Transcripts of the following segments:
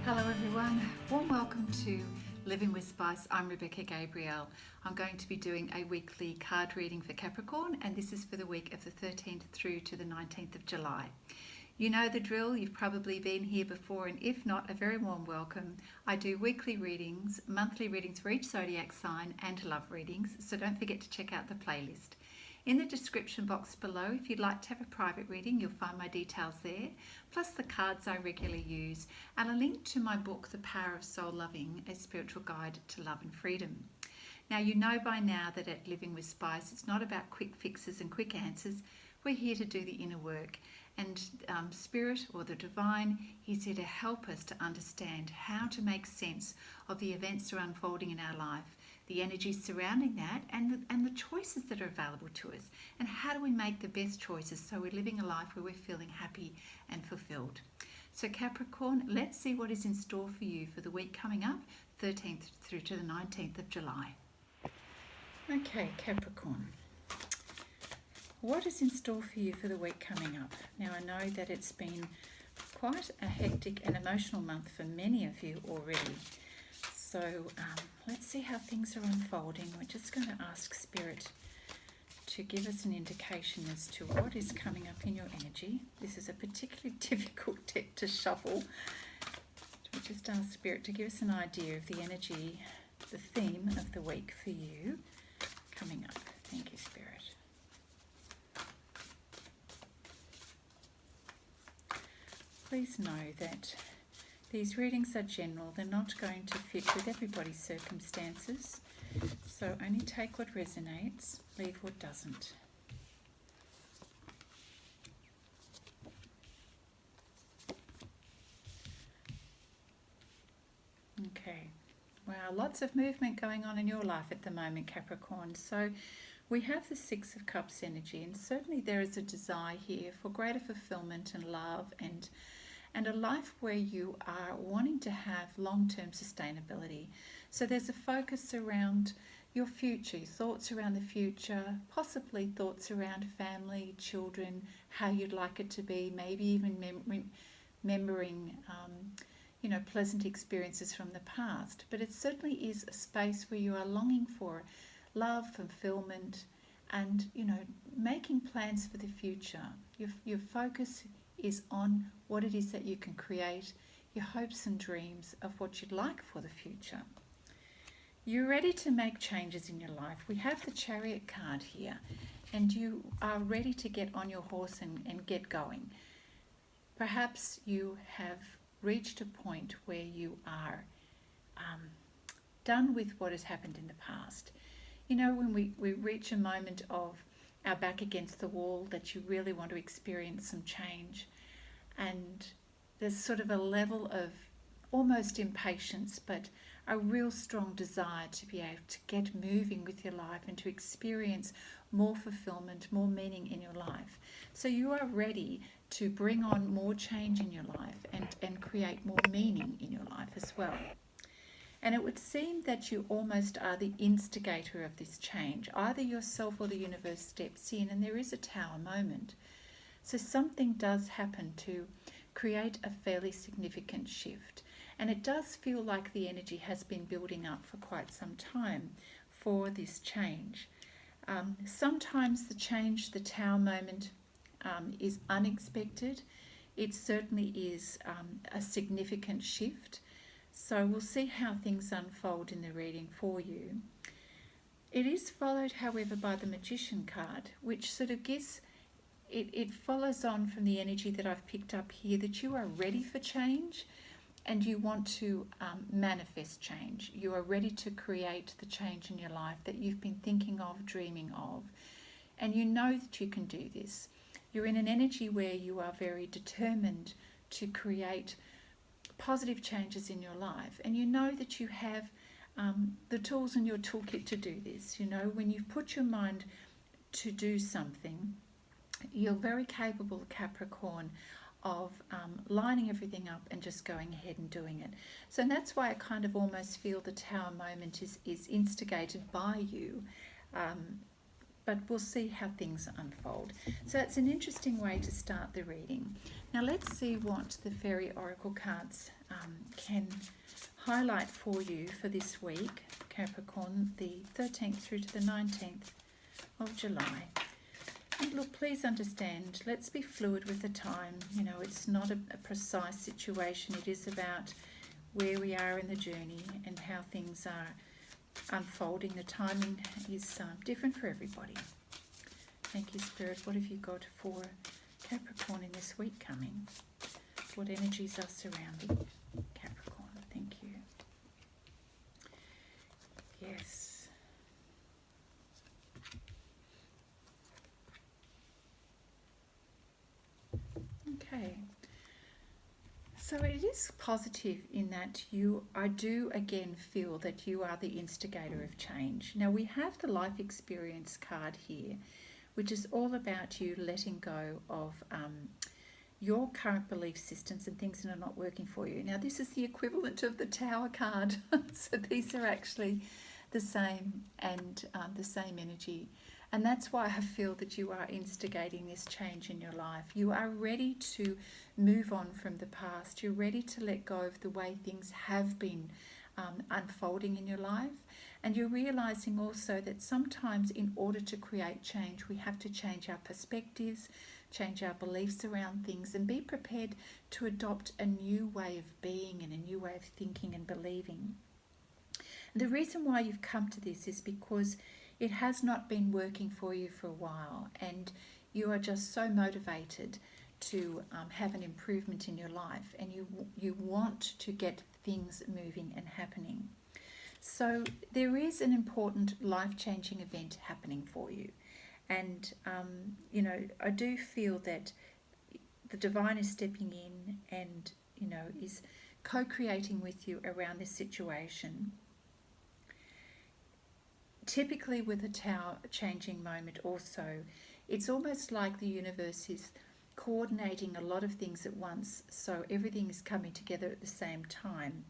Hello everyone, warm welcome to Living with Spice. I'm Rebecca Gabriel. I'm going to be doing a weekly card reading for Capricorn, and this is for the week of the 13th through to the 19th of July. You know the drill, you've probably been here before, and if not, a very warm welcome. I do weekly readings, monthly readings for each zodiac sign, and love readings, so don't forget to check out the playlist. In the description box below, if you'd like to have a private reading, you'll find my details there, plus the cards I regularly use, and a link to my book, The Power of Soul Loving, a spiritual guide to love and freedom. Now, you know by now that at Living with Spice, it's not about quick fixes and quick answers. We're here to do the inner work, and Spirit, or the Divine, is here to help us to understand how to make sense of the events that are unfolding in our life, the energies surrounding that, and the choices that are available to us, and how do we make the best choices so we're living a life where we're feeling happy and fulfilled. So Capricorn, let's see what is in store for you for the week coming up, 13th through to the 19th of July. Okay, Capricorn, what is in store for you for the week coming up? Now, I know that it's been quite a hectic and emotional month for many of you already. So let's see how things are unfolding. We're just going to ask Spirit to give us an indication as to what is coming up in your energy. This is a particularly difficult deck to shuffle. We just ask Spirit to give us an idea of the energy, the theme of the week for you coming up. Thank you, Spirit. Please know that these readings are general. They're not going to fit with everybody's circumstances. So only take what resonates, leave what doesn't. Okay. Wow, lots of movement going on in your life at the moment, Capricorn. So we have the Six of Cups energy, and certainly there is a desire here for greater fulfillment and love and a life where you are wanting to have long-term sustainability. So there's a focus around your future, thoughts around the future, possibly thoughts around family, children, how you'd like it to be, maybe even remembering pleasant experiences from the past. But it certainly is a space where you are longing for love, fulfillment, and making plans for the future. Your focus is on what it is that you can create, your hopes and dreams of what you'd like for the future. You're ready to make changes in your life. We have the Chariot card here, and you are ready to get on your horse and get going. Perhaps you have reached a point where you are done with what has happened in the past. When we reach a moment of our back against the wall, that you really want to experience some change, and there's sort of a level of almost impatience, but a real strong desire to be able to get moving with your life and to experience more fulfillment, more meaning in your life. So you are ready to bring on more change in your life and create more meaning in your life as well. And it would seem that you almost are the instigator of this change. Either yourself or the universe steps in, and there is a Tower moment. So something does happen to create a fairly significant shift. And it does feel like the energy has been building up for quite some time for this change. Sometimes the change, the Tower moment, is unexpected. It certainly is a significant shift. So we'll see how things unfold in the reading for you. It is followed, however, by the Magician card, which sort of gives, it follows on from the energy that I've picked up here, that you are ready for change and you want to manifest change. You are ready to create the change in your life that you've been thinking of, dreaming of, and you know that you can do this. You're in an energy where you are very determined to create positive changes in your life, and you know that you have the tools in your toolkit to do this. When you've put your mind to do something, you're very capable, Capricorn, of lining everything up and just going ahead and doing it. So that's why I kind of almost feel the Tower moment is instigated by you. But we'll see how things unfold. So it's an interesting way to start the reading. Now let's see what the Fairy Oracle cards can highlight for you for this week, Capricorn, the 13th through to the 19th of July. And look, please understand, let's be fluid with the time. You know, it's not a precise situation. It is about where we are in the journey and how things are unfolding. The timing is different for everybody. Thank you, Spirit. What have you got for Capricorn in this week coming? What energies are surrounding Capricorn? Thank you. Yes. Okay. So it is positive in that I do again feel that you are the instigator of change. Now we have the life experience card here, which is all about you letting go of your current belief systems and things that are not working for you. Now this is the equivalent of the Tower card. So these are actually the same and the same energy. And that's why I feel that you are instigating this change in your life. You are ready to move on from the past. You're ready to let go of the way things have been unfolding in your life. And you're realizing also that sometimes in order to create change, we have to change our perspectives, change our beliefs around things, and be prepared to adopt a new way of being and a new way of thinking and believing. The reason why you've come to this is because it has not been working for you for a while, and you are just so motivated to have an improvement in your life, and you want to get things moving and happening. So there is an important life-changing event happening for you, and you know, I do feel that the divine is stepping in and, you know, is co-creating with you around this situation. Typically with a Tower changing moment also, it's almost like the universe is coordinating a lot of things at once, so everything is coming together at the same time,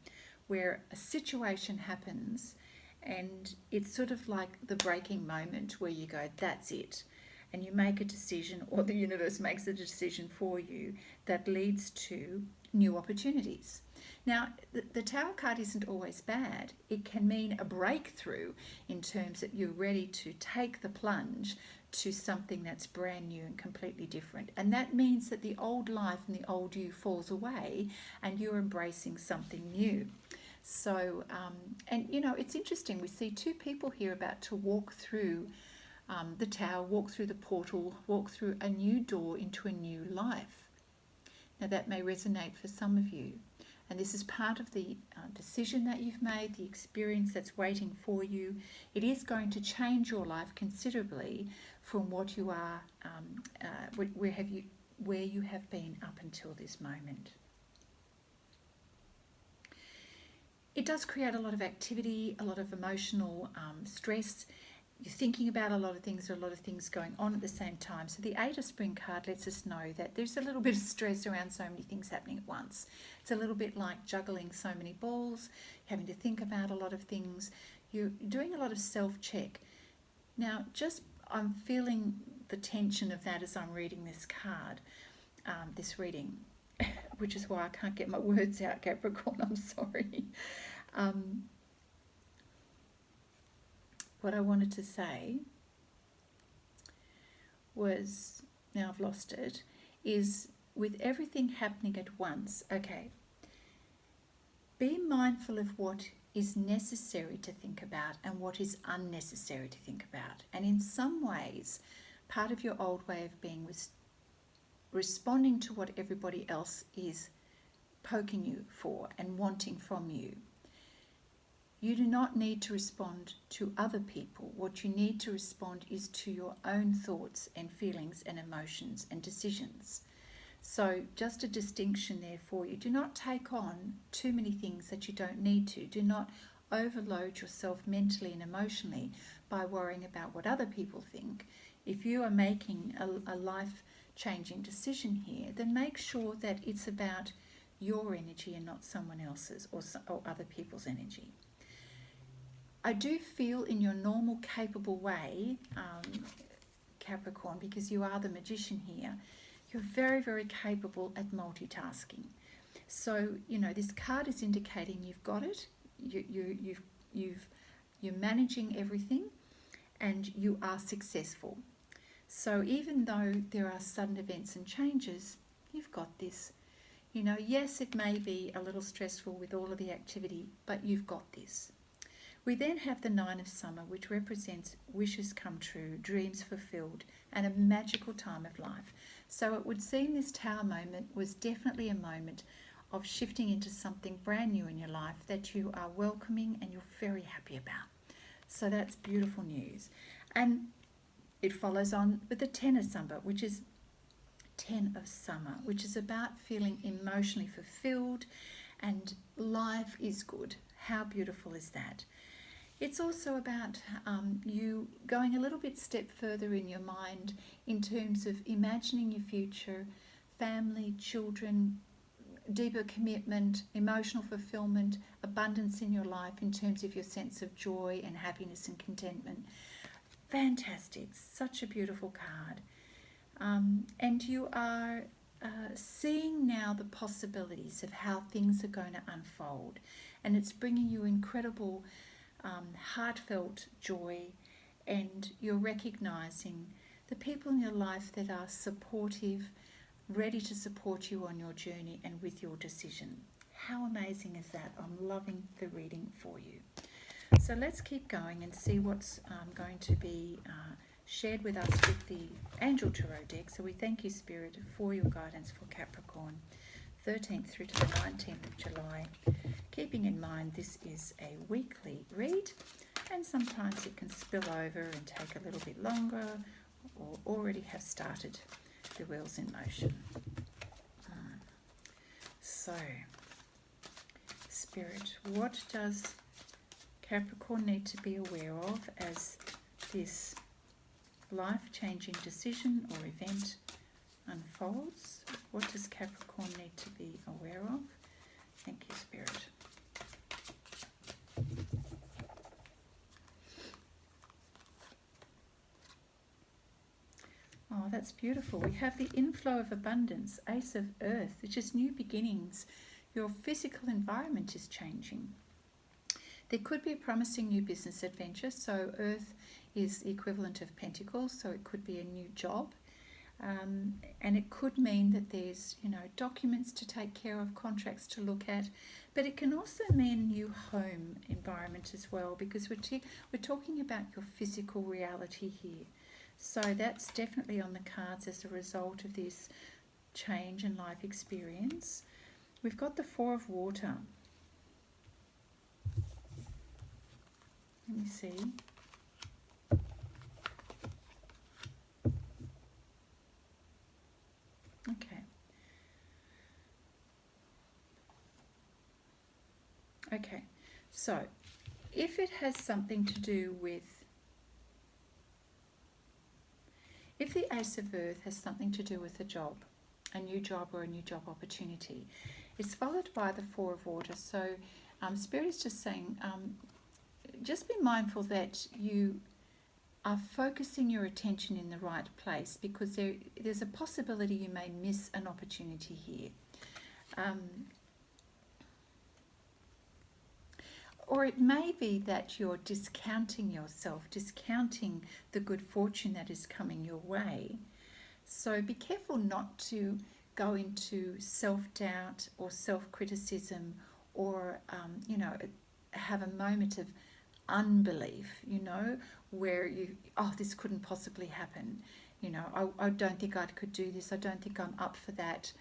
where a situation happens and it's sort of like the breaking moment where you go, that's it, and you make a decision, or the universe makes a decision for you that leads to new opportunities. Now, the Tower card isn't always bad. It can mean a breakthrough in terms that you're ready to take the plunge to something that's brand new and completely different. And that means that the old life and the old you falls away and you're embracing something new. So, and you know, it's interesting. We see two people here about to walk through the Tower, walk through the portal, walk through a new door into a new life. Now, that may resonate for some of you. And this is part of the decision that you've made, the experience that's waiting for you. It is going to change your life considerably from what you are, where you have been up until this moment. It does create a lot of activity, a lot of emotional stress. You're thinking about a lot of things, there are a lot of things going on at the same time. So the Eight of Spring card lets us know that there's a little bit of stress around so many things happening at once. It's a little bit like juggling so many balls, having to think about a lot of things. You're doing a lot of self-check. Now, I'm feeling the tension of that as I'm reading this card, this reading, which is why I can't get my words out, Capricorn, I'm sorry. What I wanted to say was, now I've lost it, is with everything happening at once, okay, be mindful of what is necessary to think about and what is unnecessary to think about. And in some ways, part of your old way of being was responding to what everybody else is poking you for and wanting from you. You do not need to respond to other people. What you need to respond is to your own thoughts and feelings and emotions and decisions. So just a distinction there for you. Do not take on too many things that you don't need to. Do not overload yourself mentally and emotionally by worrying about what other people think. If you are making a life-changing decision here, then make sure that it's about your energy and not someone else's or other people's energy. I do feel in your normal capable way, Capricorn, because you are the magician here, you're very, very capable at multitasking. So, you know, this card is indicating you've got it, you're managing everything, and you are successful. So even though there are sudden events and changes, you've got this. You know, yes, it may be a little stressful with all of the activity, but you've got this. We then have the Nine of Summer, which represents wishes come true, dreams fulfilled, and a magical time of life. So it would seem this Tower moment was definitely a moment of shifting into something brand new in your life that you are welcoming and you're very happy about. So that's beautiful news. And it follows on with the Ten of Summer, which is about feeling emotionally fulfilled and life is good. How beautiful is that? It's also about you going a little bit step further in your mind in terms of imagining your future, family, children, deeper commitment, emotional fulfillment, abundance in your life in terms of your sense of joy and happiness and contentment. Fantastic. Such a beautiful card. And you are seeing now the possibilities of how things are going to unfold. And it's bringing you incredible heartfelt joy, and you're recognizing the people in your life that are supportive, ready to support you on your journey and with your decision. How amazing is that? I'm loving the reading for you. So let's keep going and see what's going to be shared with us with the Angel Tarot deck. So we thank you, Spirit, for your guidance for Capricorn, 13th through to the 19th of July. Keeping in mind this is a weekly read, and sometimes it can spill over and take a little bit longer, or already have started the wheels in motion. So, Spirit, what does Capricorn need to be aware of as this life-changing decision or event unfolds? What does Capricorn need to be aware of? Thank you, Spirit. Oh, that's beautiful. We have the inflow of abundance, Ace of Earth, which is new beginnings. Your physical environment is changing. There could be a promising new business adventure. So Earth is the equivalent of Pentacles, so it could be a new job. And it could mean that there's, you know, documents to take care of, contracts to look at, but it can also mean a new home environment as well, because we're talking about your physical reality here. So that's definitely on the cards as a result of this change in life experience. We've got the Four of Water. Let me see. Okay, so if it has something to do with, if the Ace of Earth has something to do with a job, a new job or a new job opportunity, it's followed by the Four of Water. So Spirit is just saying, just be mindful that you are focusing your attention in the right place, because there's a possibility you may miss an opportunity here. Or it may be that you're discounting yourself, discounting the good fortune that is coming your way. So be careful not to go into self-doubt or self-criticism, or, you know, have a moment of unbelief, you know, where this couldn't possibly happen. You know, I don't think I could do this. I don't think I'm up for that.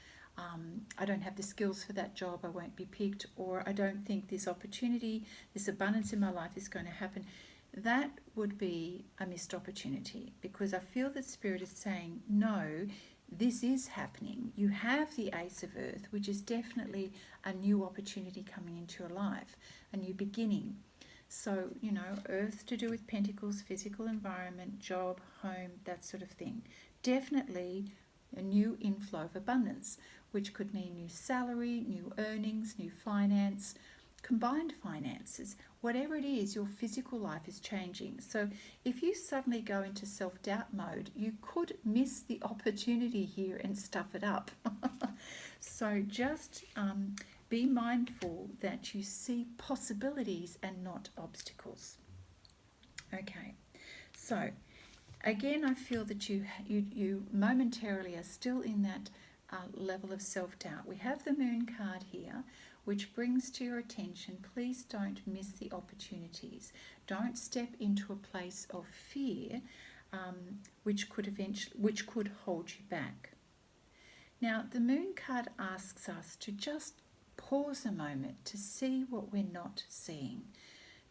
I don't have the skills for that job. I won't be picked. Or I don't think this opportunity, this abundance in my life is going to happen. That would be a missed opportunity, because I feel that Spirit is saying, no, this is happening. You have the Ace of Earth, which is definitely a new opportunity coming into your life, a new beginning. So, you know, Earth to do with Pentacles, physical environment, job, home, that sort of thing. Definitely a new inflow of abundance, which could mean new salary, new earnings, new finance, combined finances, whatever it is, your physical life is changing. So if you suddenly go into self-doubt mode, you could miss the opportunity here and stuff it up. So just be mindful that you see possibilities and not obstacles. Okay, so again, I feel that you momentarily are still in that level of self-doubt. We have the Moon card here, which brings to your attention, please don't miss the opportunities. Don't step into a place of fear, which could hold you back. Now, the Moon card asks us to just pause a moment to see what we're not seeing,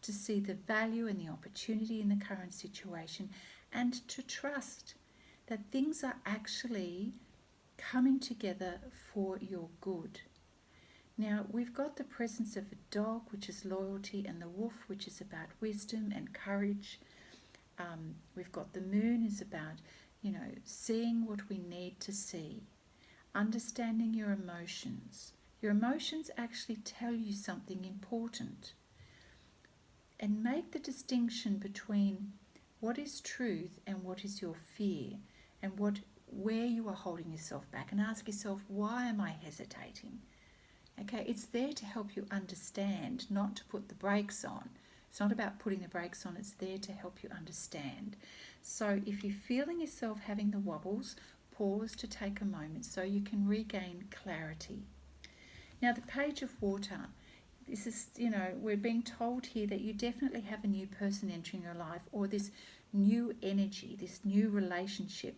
to see the value and the opportunity in the current situation, and to trust that things are actually coming together for your good. Now, we've got the presence of a dog, which is loyalty, and the wolf, which is about wisdom and courage. We've got the moon is about, seeing what we need to see, understanding your emotions. Your emotions actually tell you something important. And make the distinction between what is truth and what is your fear, and where you are holding yourself back, and ask yourself, why am I hesitating? Okay, it's there to help you understand, not to put the brakes on. It's not about putting the brakes on, it's there to help you understand. So if you're feeling yourself having the wobbles, pause to take a moment so you can regain clarity. Now, the Page of Water, this is, we're being told here that you definitely have a new person entering your life, or this new energy, this new relationship.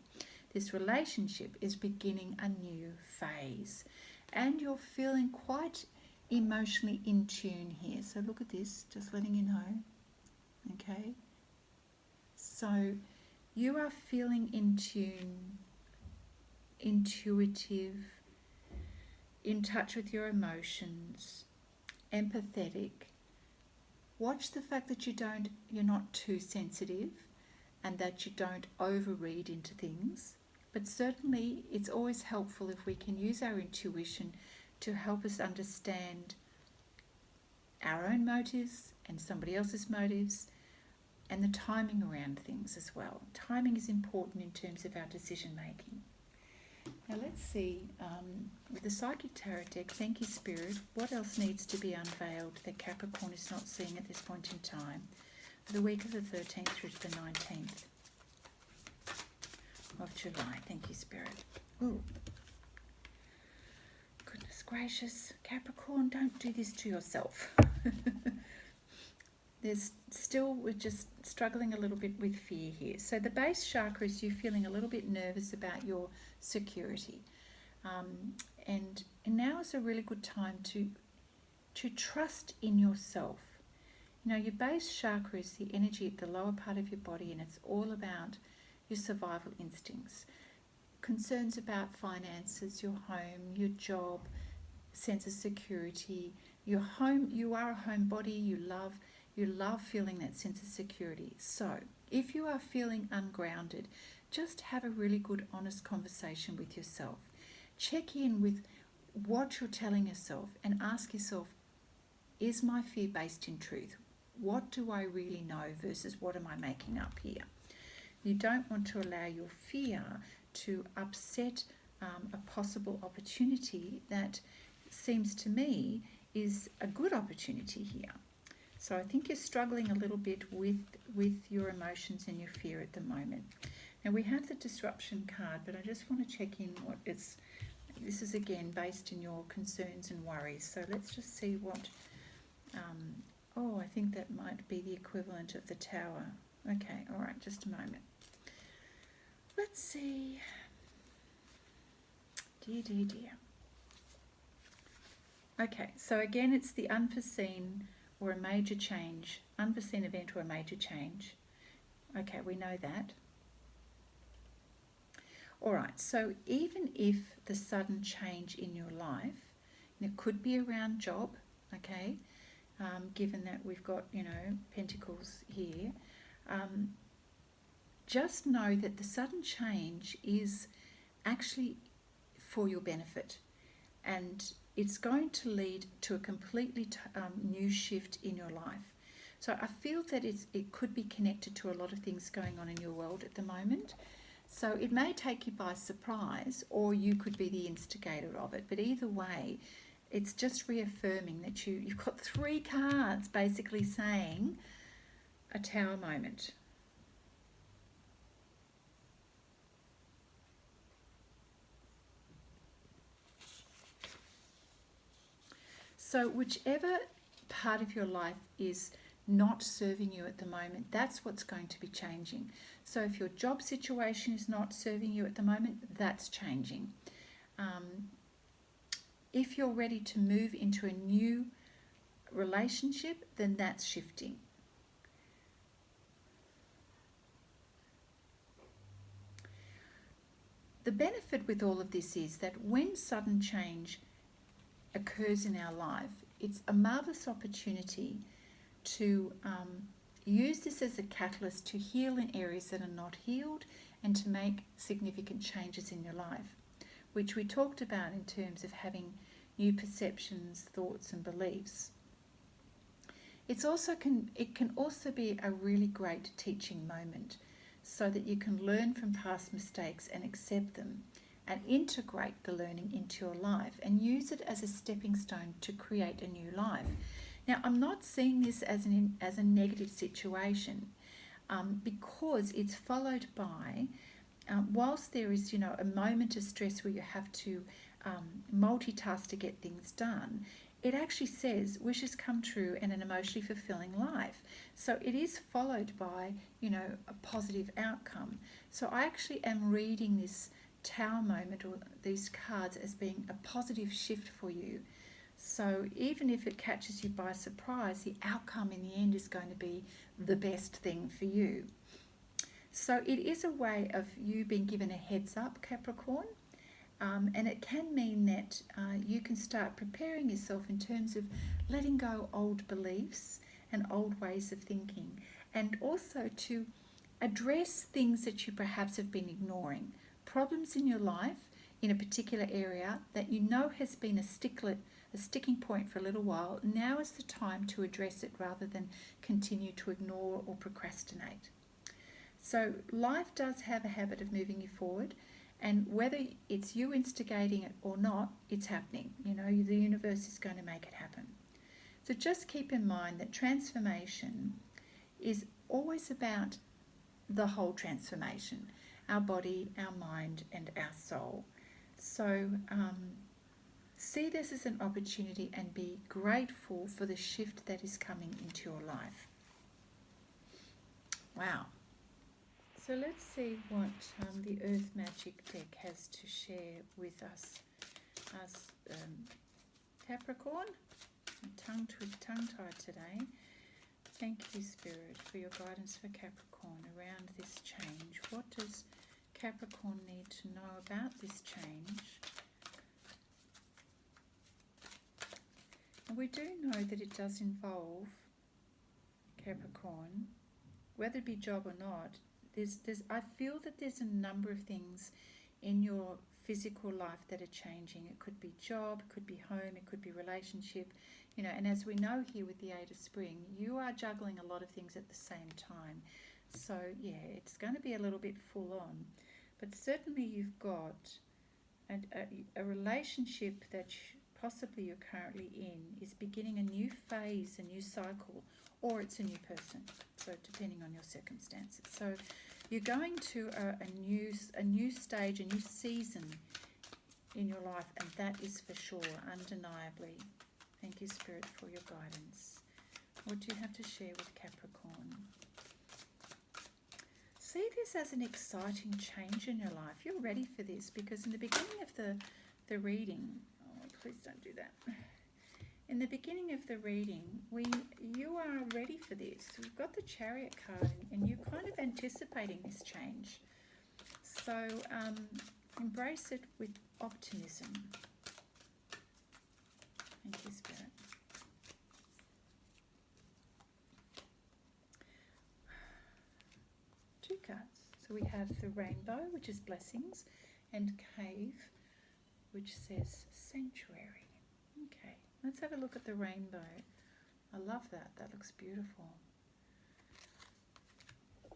This relationship is beginning a new phase, and you're feeling quite emotionally in tune here. So look at this, just letting you know. Okay, so you are feeling in tune, intuitive, in touch with your emotions, empathetic. Watch the fact that you're not too sensitive, and that you don't overread into things. But certainly it's always helpful if we can use our intuition to help us understand our own motives and somebody else's motives, and the timing around things as well. Timing is important in terms of our decision making. Now let's see, with the Psychic Tarot deck, thank you Spirit, what else needs to be unveiled that Capricorn is not seeing at this point in time for the week of the 13th through to the 19th of July. Thank you Spirit. Ooh. Goodness gracious, Capricorn, don't do this to yourself. We're just struggling a little bit with fear here. So the base chakra is you feeling a little bit nervous about your security. And now is a really good time to trust in yourself. Your base chakra is the energy at the lower part of your body, and it's all about your survival instincts. Concerns about finances, your home, your job, sense of security. Your home, you are a homebody, you love feeling that sense of security. So if you are feeling ungrounded, just have a really good honest conversation with yourself. Check in with what you're telling yourself and ask yourself, is my fear based in truth? What do I really know versus what am I making up here? You don't want to allow your fear to upset a possible opportunity that seems to me is a good opportunity here. So I think you're struggling a little bit with your emotions and your fear at the moment. Now we have the disruption card, but I just want to check in what it's. This is again based in your concerns and worries. So let's just see what. I think that might be the equivalent of the Tower. Okay, all right, just a moment. Let's see. Dear. Okay, so again, it's the unforeseen or a major change, unforeseen event or a major change. Okay, we know that. All right, so even if the sudden change in your life, and it could be around job, okay, given that we've got, Pentacles here, just know that the sudden change is actually for your benefit, and it's going to lead to a completely new shift in your life. So I feel that it could be connected to a lot of things going on in your world at the moment. So it may take you by surprise, or you could be the instigator of it. But either way, it's just reaffirming that you've got 3 cards basically saying a Tower moment. So whichever part of your life is not serving you at the moment, that's what's going to be changing. So if your job situation is not serving you at the moment, that's changing. If you're ready to move into a new relationship, then that's shifting. The benefit with all of this is that when sudden change occurs in our life, it's a marvellous opportunity to use this as a catalyst to heal in areas that are not healed and to make significant changes in your life, which we talked about in terms of having new perceptions, thoughts and beliefs. It can also be a really great teaching moment so that you can learn from past mistakes and accept them and integrate the learning into your life and use it as a stepping stone to create a new life. Now, I'm not seeing this as a negative situation because it's followed by, whilst there is, a moment of stress where you have to multitask to get things done, it actually says wishes come true and an emotionally fulfilling life. So it is followed by, a positive outcome. So I actually am reading this Tower moment or these cards as being a positive shift for you. So even if it catches you by surprise, the outcome in the end is going to be the best thing for you. So it is a way of you being given a heads up, Capricorn, and it can mean that you can start preparing yourself in terms of letting go old beliefs and old ways of thinking, and also to address things that you perhaps have been ignoring, problems in your life in a particular area that has been a sticking point for a little while. Now is the time to address it rather than continue to ignore or procrastinate. So life does have a habit of moving you forward, and whether it's you instigating it or not, it's happening. The universe is going to make it happen. So just keep in mind that transformation is always about the whole transformation, our body, our mind and our soul. So see this as an opportunity and be grateful for the shift that is coming into your life. Wow. So let's see what the Earth Magic deck has to share with us Capricorn. I'm tongue-tied today. Thank you, Spirit, for your guidance for Capricorn around this change. What does Capricorn need to know about this change? And we do know that it does involve Capricorn, whether it be job or not. I feel that there's a number of things in your physical life that are changing. It could be job, it could be home, it could be relationship, and as we know here with the 8 of Spring, you are juggling a lot of things at the same time. So yeah, it's going to be a little bit full on, but certainly you've got a relationship that possibly you're currently in is beginning a new phase, a new cycle, or it's a new person, so depending on your circumstances. So you're going to a new stage, a new season in your life, and that is for sure, undeniably. Thank you, Spirit, for your guidance. What do you have to share with Capricorn? See this as an exciting change in your life. You're ready for this because in the beginning of the reading, oh, please don't do that. In the beginning of the reading, you are ready for this. We've got the Chariot card and you're kind of anticipating this change. So embrace it with optimism. Thank you, Spirit. Two cards. So we have the Rainbow, which is blessings, and Cave, which says sanctuary. Okay. Let's have a look at the rainbow. I love that. That looks beautiful.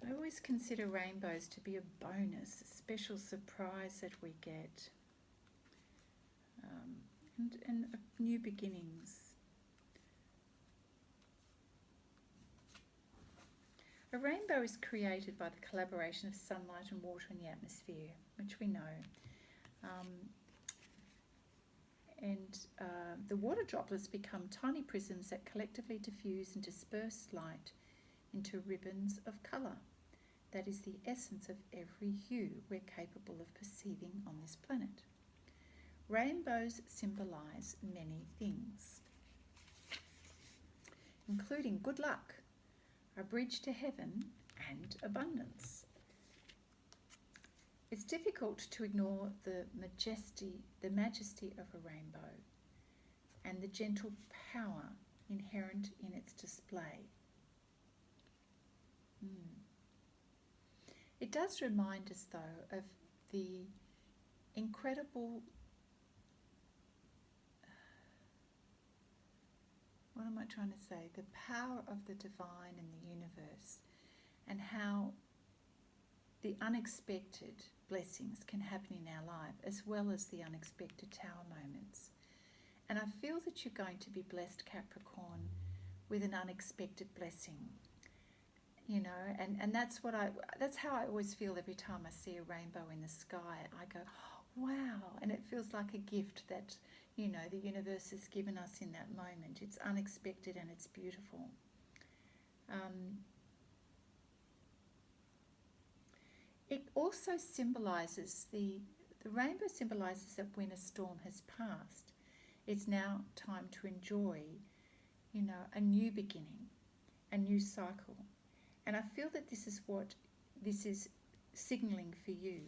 I always consider rainbows to be a bonus, a special surprise that we get, and new beginnings. A rainbow is created by the collaboration of sunlight and water in the atmosphere, which we know. The water droplets become tiny prisms that collectively diffuse and disperse light into ribbons of colour. That is the essence of every hue we're capable of perceiving on this planet. Rainbows symbolise many things, including good luck, a bridge to heaven, and abundance. It's difficult to ignore the majesty of a rainbow and the gentle power inherent in its display. It does remind us, though, of the incredible, what am I trying to say? The power of the divine in the universe, and how the unexpected blessings can happen in our life, as well as the unexpected tower moments. And I feel that you're going to be blessed, Capricorn, with an unexpected blessing. You know, and that's how I always feel every time I see a rainbow in the sky. I go, wow, and it feels like a gift that, you know, the universe has given us in that moment. It's unexpected and it's beautiful. It also symbolises, the rainbow symbolises that when a storm has passed, it's now time to enjoy, you know, a new beginning, a new cycle. And I feel that this is what this is signalling for you,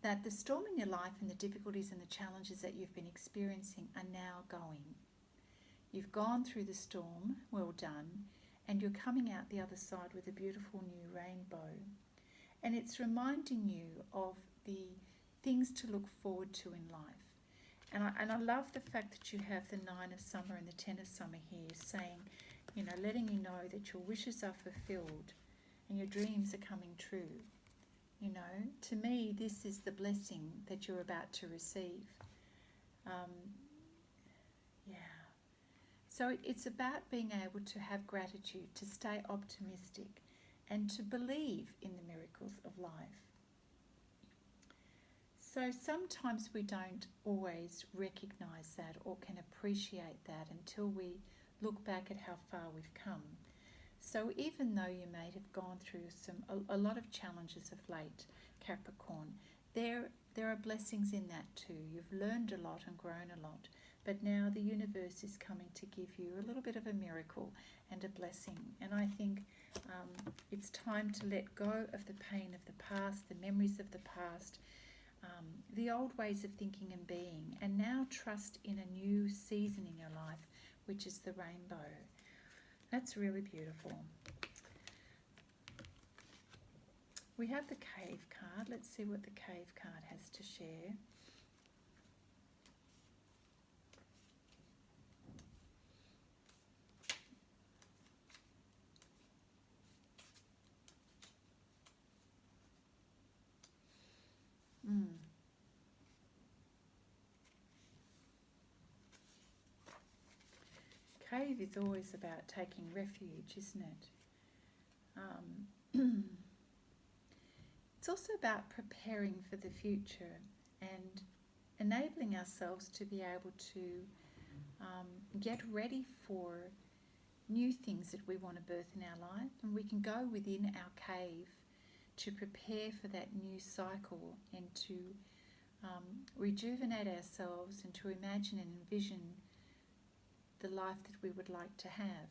that the storm in your life and the difficulties and the challenges that you've been experiencing are now going. You've gone through the storm, well done, and you're coming out the other side with a beautiful new rainbow. And it's reminding you of the things to look forward to in life. And I love the fact that you have the 9 of summer and the 10 of summer here, saying, you know, letting you know that your wishes are fulfilled and your dreams are coming true. You know, to me, this is the blessing that you're about to receive. So it's about being able to have gratitude, to stay optimistic, and to believe in the miracles of life. So sometimes we don't always recognise that or can appreciate that until we look back at how far we've come. So even though you may have gone through a lot of challenges of late, Capricorn, there are blessings in that too. You've learned a lot and grown a lot, but now the universe is coming to give you a little bit of a miracle and a blessing. And I think it's time to let go of the pain of the past, the memories of the past, the old ways of thinking and being, and now trust in a new season in your life, which is the rainbow. That's really beautiful. We have the Cave card. Let's see what the Cave card has to share. Cave is always about taking refuge, isn't it? It's also about preparing for the future and enabling ourselves to be able to get ready for new things that we want to birth in our life. And we can go within our cave to prepare for that new cycle and to rejuvenate ourselves and to imagine and envision the life that we would like to have.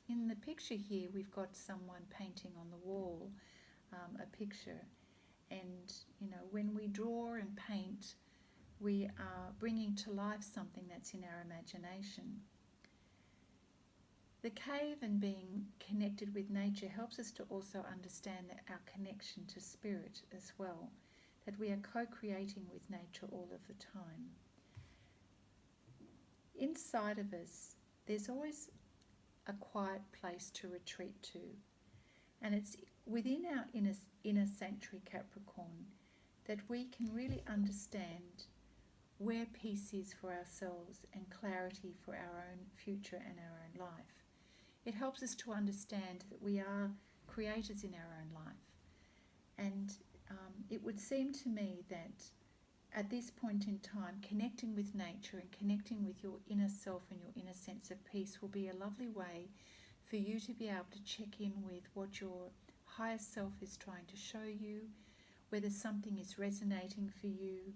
In the picture here, we've got someone painting on the wall a picture. And, you know, when we draw and paint, we are bringing to life something that's in our imagination. The cave and being connected with nature helps us to also understand that our connection to spirit as well, that we are co-creating with nature all of the time. Inside of us, there's always a quiet place to retreat to, and it's within our inner sanctuary Capricorn, that we can really understand where peace is for ourselves and clarity for our own future and our own life. It helps us to understand that we are creators in our own life. And it would seem to me that at this point in time, connecting with nature and connecting with your inner self and your inner sense of peace will be a lovely way for you to be able to check in with what your higher self is trying to show you, whether something is resonating for you,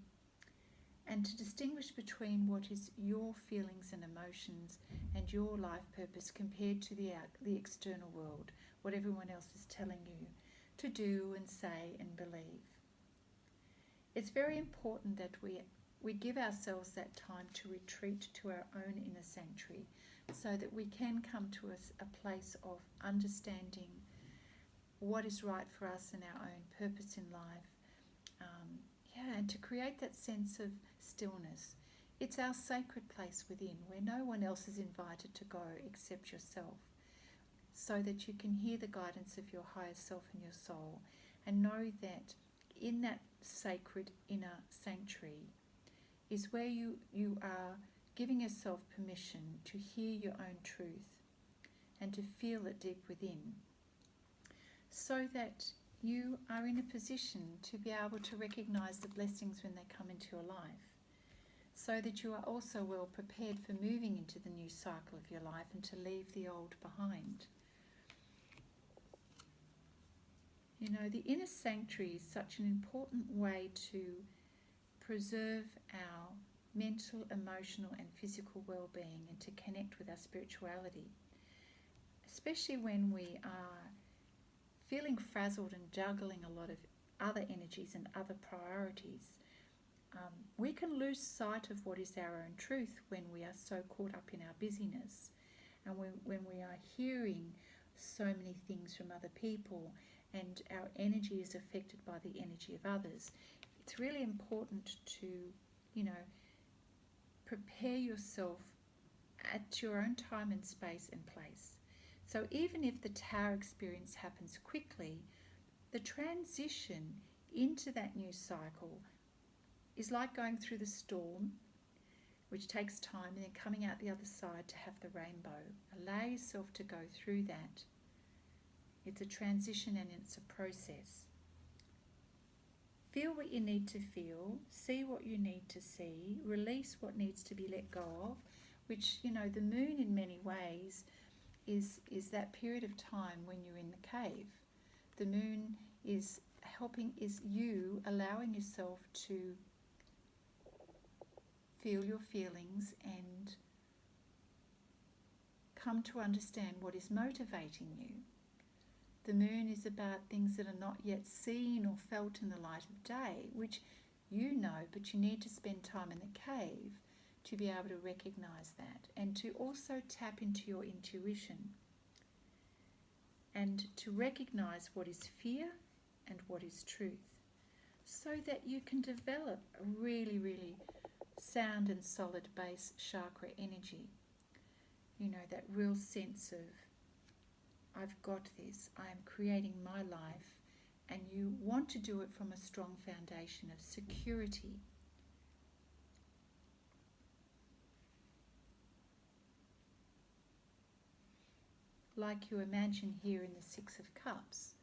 and to distinguish between what is your feelings and emotions and your life purpose compared to the external world, what everyone else is telling you to do and say and believe. It's very important that we give ourselves that time to retreat to our own inner sanctuary so that we can come to a place of understanding what is right for us and our own purpose in life. And to create that sense of stillness. It's our sacred place within where no one else is invited to go except yourself, so that you can hear the guidance of your higher self and your soul and know that in that sacred inner sanctuary is where you are giving yourself permission to hear your own truth and to feel it deep within, so that you are in a position to be able to recognize the blessings when they come into your life, so that you are also well prepared for moving into the new cycle of your life and to leave the old behind. You know, the inner sanctuary is such an important way to preserve our mental, emotional and physical well-being and to connect with our spirituality, especially when we are feeling frazzled and juggling a lot of other energies and other priorities. We can lose sight of what is our own truth when we are so caught up in our busyness, and when we are hearing so many things from other people and our energy is affected by the energy of others. It's really important to, prepare yourself at your own time and space and place. So even if the Tower experience happens quickly, the transition into that new cycle is like going through the storm, which takes time, and then coming out the other side to have the rainbow. Allow yourself to go through that. It's a transition and it's a process. Feel what you need to feel, see what you need to see, release what needs to be let go of, which, the moon in many ways is that period of time when you're in the cave. The moon is you allowing yourself to feel your feelings and come to understand what is motivating you. The moon is about things that are not yet seen or felt in the light of day, which you know, but you need to spend time in the cave to be able to recognize that, and to also tap into your intuition and to recognize what is fear and what is truth, so that you can develop a really, really sound and solid base chakra energy. That real sense of, I've got this, I am creating my life, and you want to do it from a strong foundation of security. Like you imagine here in the Six of Cups,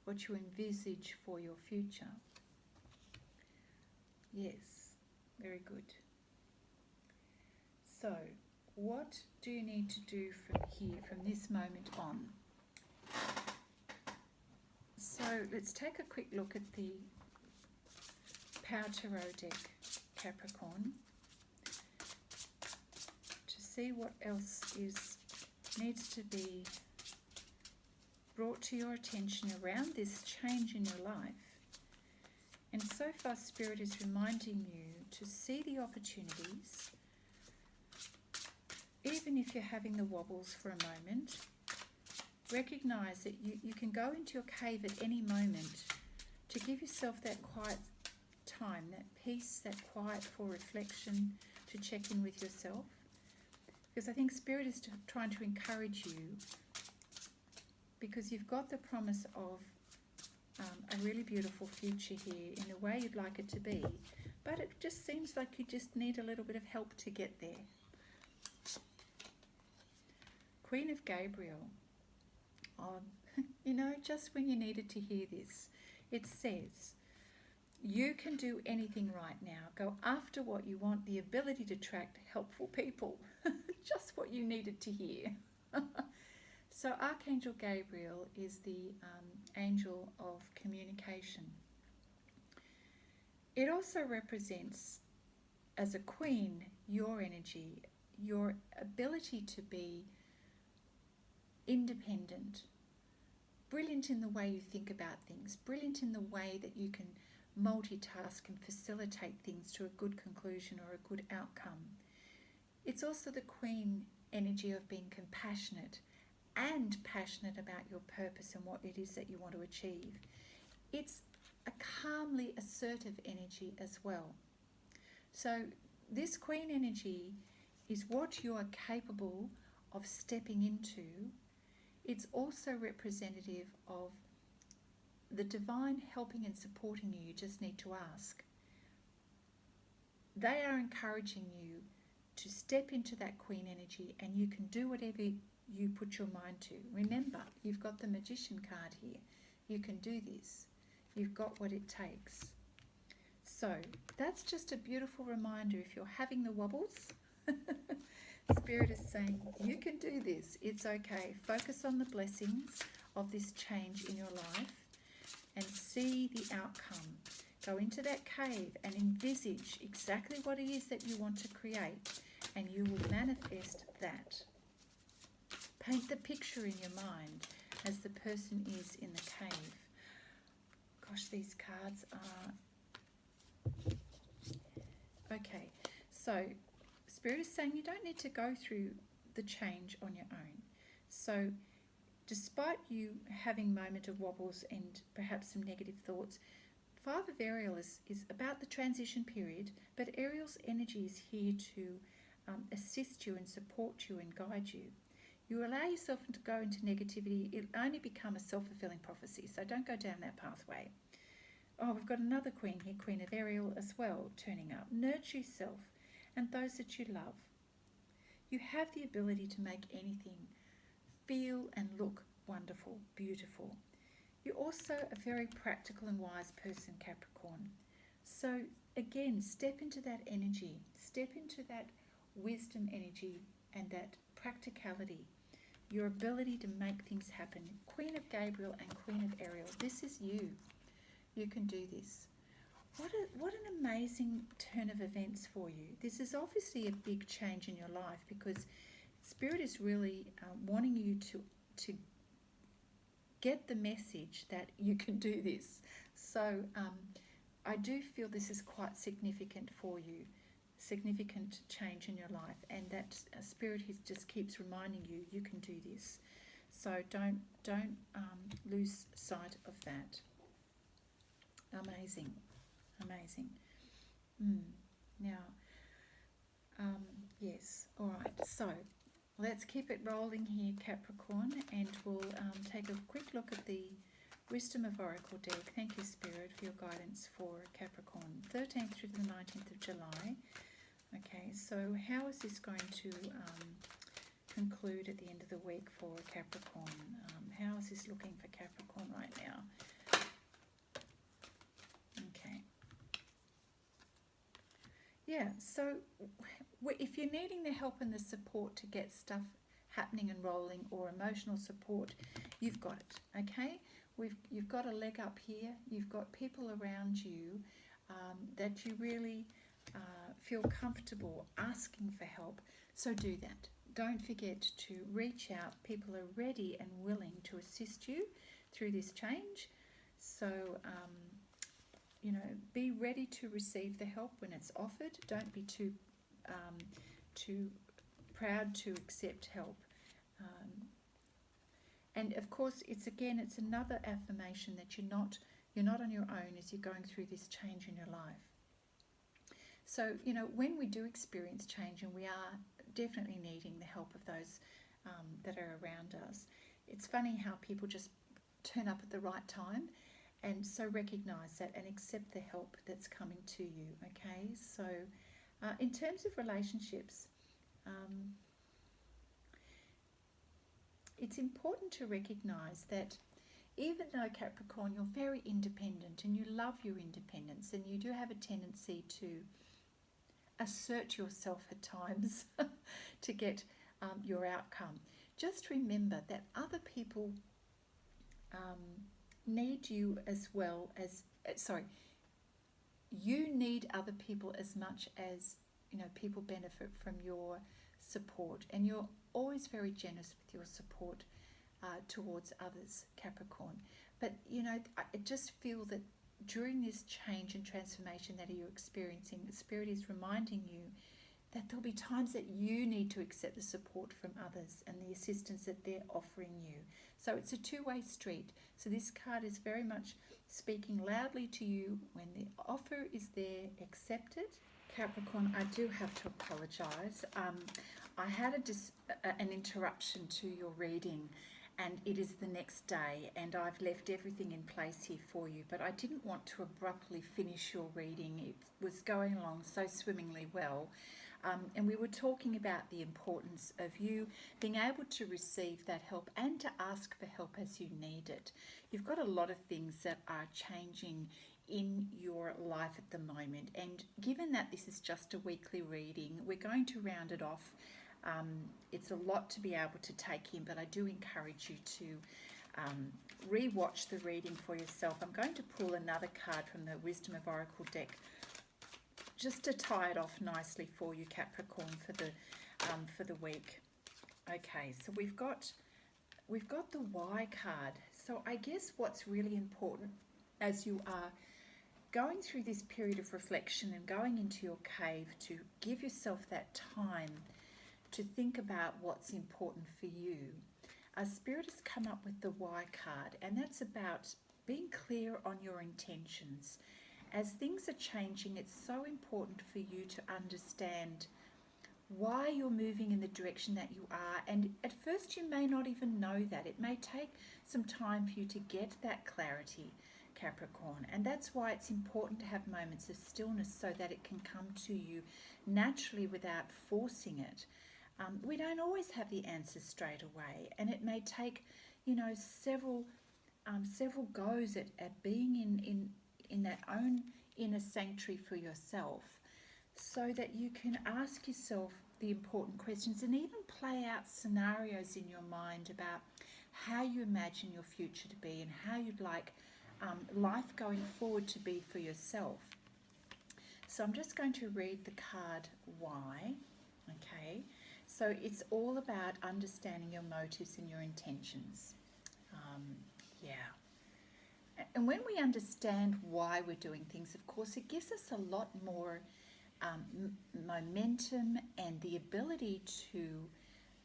what you envisage for your future. Yes, very good. So, what do you need to do from here, from this moment on? So let's take a quick look at the Power Tarot deck, Capricorn, to see what else needs to be brought to your attention around this change in your life. And so far, Spirit is reminding you to see the opportunities, even if you're having the wobbles for a moment. Recognize that you can go into your cave at any moment to give yourself that quiet time, that peace, that quiet for reflection, to check in with yourself. Because I think Spirit is trying to encourage you, because you've got the promise of a really beautiful future here in the way you'd like it to be, but it just seems like you just need a little bit of help to get there. Queen of Gabriel. Oh, you know, just when you needed to hear this, it says, you can do anything right now. Go after what you want, the ability to attract helpful people. Just what you needed to hear. So Archangel Gabriel is the angel of communication. It also represents, as a queen, your energy, your ability to be independent, brilliant in the way you think about things, brilliant in the way that you can multitask and facilitate things to a good conclusion or a good outcome. It's also the queen energy of being compassionate and passionate about your purpose and what it is that you want to achieve. It's a calmly assertive energy as well. So this queen energy is what you are capable of stepping into. It's also representative of the divine helping and supporting you. You just need to ask. They are encouraging you to step into that queen energy, and you can do whatever you put your mind to. Remember, you've got the Magician card here. You can do this. You've got what it takes. So that's just a beautiful reminder. If you're having the wobbles, Spirit is saying, you can do this. It's okay. Focus on the blessings of this change in your life and see the outcome. Go into that cave and envisage exactly what it is that you want to create, and you will manifest that. Paint the picture in your mind as the person is in the cave. Gosh, these cards are... Okay, so Spirit is saying you don't need to go through the change on your own. So despite you having a moment of wobbles and perhaps some negative thoughts, 5 of Ariel is about the transition period, but Ariel's energy is here to assist you and support you and guide you. You allow yourself to go into negativity, it'll only become a self-fulfilling prophecy, so don't go down that pathway. Oh, we've got another queen here, Queen of Ariel as well, turning up. Nurture yourself and those that you love. You have the ability to make anything feel and look wonderful, beautiful. You're also a very practical and wise person, Capricorn. So again, step into that energy, step into that wisdom energy and that practicality, your ability to make things happen. Queen of Gabriel and Queen of Ariel, this is you. You can do this. What an amazing turn of events for you. This is obviously a big change in your life, because Spirit is really wanting you to get the message that you can do this. So I do feel this is quite significant for you, significant change in your life, and that Spirit just keeps reminding you you can do this. So don't lose sight of that. Amazing. Now, yes, all right, so let's keep it rolling here, Capricorn, and we'll take a quick look at the Wisdom of Oracle deck. Thank you, Spirit, for your guidance for Capricorn, 13th through to the 19th of July. Okay, so how is this going to conclude at the end of the week for Capricorn? How is this looking for Capricorn right now? Okay. Yeah, so if you're needing the help and the support to get stuff happening and rolling, or emotional support, you've got it, okay? You've got a leg up here. You've got people around you that you really feel comfortable asking for help. So do that. Don't forget to reach out. People are ready and willing to assist you through this change. So, be ready to receive the help when it's offered. Don't be too proud to accept help. And of course, it's another affirmation that you're not on your own as you're going through this change in your life. So, when we do experience change, and we are definitely needing the help of those that are around us, it's funny how people just turn up at the right time. And so recognize that and accept the help that's coming to you, okay? So in terms of relationships, it's important to recognize that even though, Capricorn, you're very independent and you love your independence and you do have a tendency to assert yourself at times to get your outcome, just remember that other people need you as well as, you need other people as much as, people benefit from your support, and you're always very generous with your support towards others, Capricorn. But I just feel that during this change and transformation that you're experiencing, the Spirit is reminding you that there'll be times that you need to accept the support from others and the assistance that they're offering you. So it's a two-way street. So this card is very much speaking loudly to you. When the offer is there, accept it. Capricorn, I do have to apologise. I had an interruption to your reading, and it is the next day, and I've left everything in place here for you, but I didn't want to abruptly finish your reading. It was going along so swimmingly well, and we were talking about the importance of you being able to receive that help and to ask for help as you need it. You've got a lot of things that are changing in your life at the moment, and given that this is just a weekly reading, we're going to round it off. It's a lot to be able to take in, but I do encourage you to re-watch the reading for yourself. I'm going to pull another card from the Wisdom of Oracle deck just to tie it off nicely for you, Capricorn, for the week. Okay, so we've got the Why card. So I guess what's really important as you are going through this period of reflection and going into your cave, to give yourself that time to think about what's important for you. Our Spirit has come up with the Why card, and that's about being clear on your intentions. As things are changing, it's so important for you to understand why you're moving in the direction that you are, and at first you may not even know that. It may take some time for you to get that clarity, Capricorn, and that's why it's important to have moments of stillness so that it can come to you naturally without forcing it. We don't always have the answers straight away, and it may take, several goes at being in that own inner sanctuary for yourself, so that you can ask yourself the important questions and even play out scenarios in your mind about how you imagine your future to be and how you'd like life going forward to be for yourself. So I'm just going to read the card Why. Okay, so it's all about understanding your motives and your intentions. And when we understand why we're doing things, of course, it gives us a lot more momentum and the ability to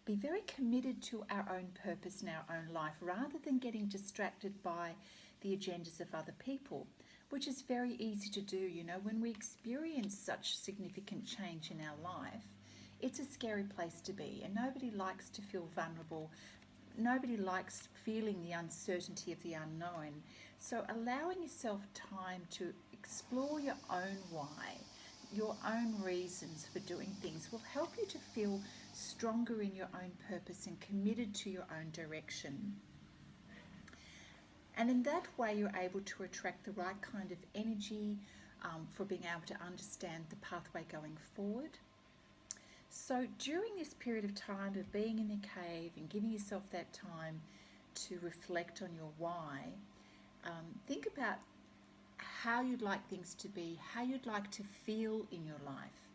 be very committed to our own purpose in our own life, rather than getting distracted by the agendas of other people, which is very easy to do. When we experience such significant change in our life, it's a scary place to be, and nobody likes to feel vulnerable. Nobody likes feeling the uncertainty of the unknown. So allowing yourself time to explore your own why, your own reasons for doing things, will help you to feel stronger in your own purpose and committed to your own direction. And in that way, you're able to attract the right kind of energy for being able to understand the pathway going forward. So during this period of time of being in the cave and giving yourself that time to reflect on your why, think about how you'd like things to be, how you'd like to feel in your life.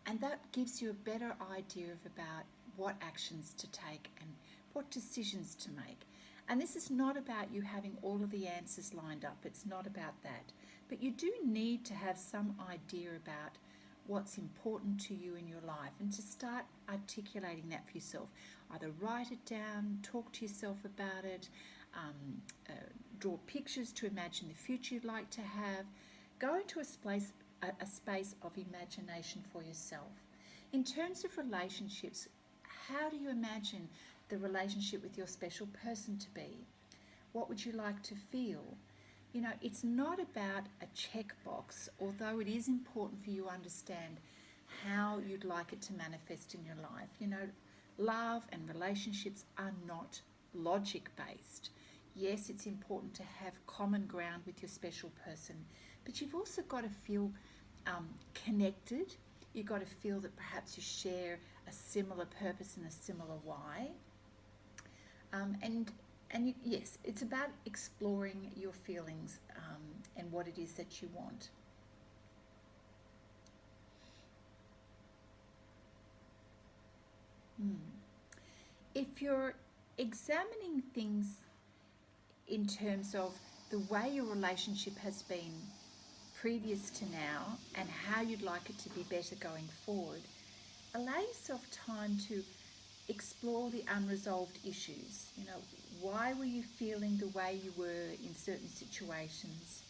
And that gives you a better idea about what actions to take and what decisions to make. And this is not about you having all of the answers lined up. It's not about that. But you do need to have some idea about what's important to you in your life, and to start articulating that for yourself. Either write it down, talk to yourself about it, draw pictures to imagine the future you'd like to have. Go into a space of imagination for yourself. In terms of relationships, how do you imagine the relationship with your special person to be? What would you like to feel? You know, it's not about a checkbox, although it is important for you to understand how you'd like it to manifest in your life. You know, love and relationships are not logic based. Yes, it's important to have common ground with your special person, but you've also got to feel connected. You've got to feel that perhaps you share a similar purpose and a similar why. Yes, it's about exploring your feelings and what it is that you want. If you're examining things in terms of the way your relationship has been previous to now and how you'd like it to be better going forward, allow yourself time to explore the unresolved issues. You know, why were you feeling the way you were in certain situations?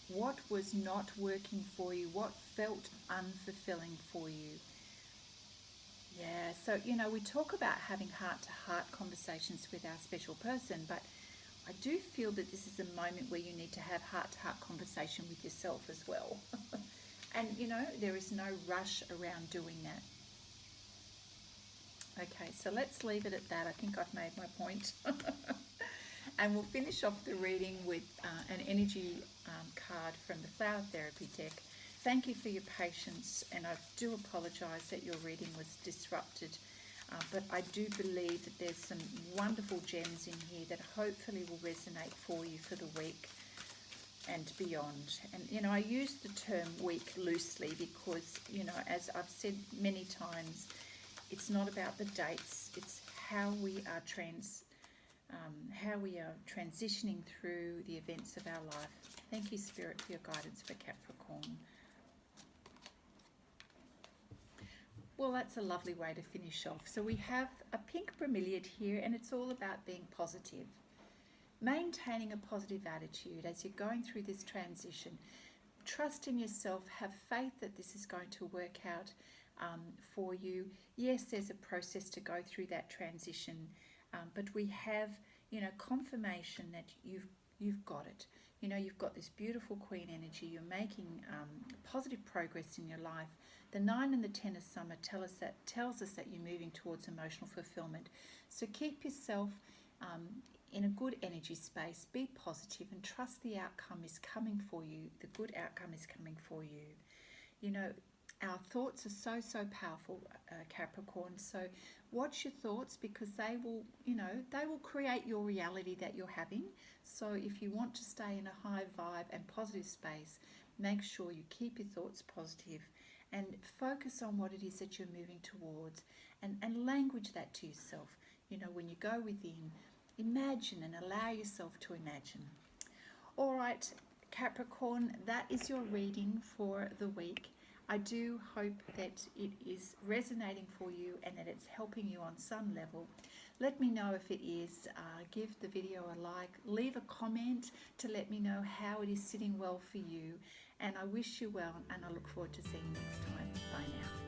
What was not working for you? What felt unfulfilling for you? Yeah, so, you know, we talk about having heart-to-heart conversations with our special person, but I do feel that this is a moment where you need to have heart-to-heart conversation with yourself as well. And, you know, there is no rush around doing that. Okay, so let's leave it at that. I think I've made my point. And we'll finish off the reading with an energy card from the Flower Therapy deck. Thank you for your patience, and I do apologise that your reading was disrupted, but I do believe that there's some wonderful gems in here that hopefully will resonate for you for the week and beyond. And, you know, I use the term week loosely because, you know, as I've said many times, it's not about the dates, it's how we are transitioning through the events of our life. Thank you, Spirit, for your guidance for Capricorn. Well, that's a lovely way to finish off. So we have a pink bromeliad here, and it's all about being positive. Maintaining a positive attitude as you're going through this transition. Trust in yourself, have faith that this is going to work out for you. Yes, there's a process to go through that transition, but we have, you know, confirmation that you've got it. You know, you've got this beautiful Queen energy. You're making positive progress in your life. The 9 and the 10 of summer tells us that you're moving towards emotional fulfillment. So keep yourself in a good energy space. Be positive and trust the outcome is coming for you. The good outcome is coming for you. You know, our thoughts are so powerful, Capricorn. So watch your thoughts, because they will, you know, they will create your reality that you're having. So if you want to stay in a high vibe and positive space, make sure you keep your thoughts positive and focus on what it is that you're moving towards, and language that to yourself. You know, when you go within, imagine and allow yourself to imagine. All right, Capricorn, that is your reading for the week. I do hope that it is resonating for you and that it's helping you on some level. Let me know if it is. Give the video a like. Leave a comment to let me know how it is sitting well for you. And I wish you well, and I look forward to seeing you next time. Bye now.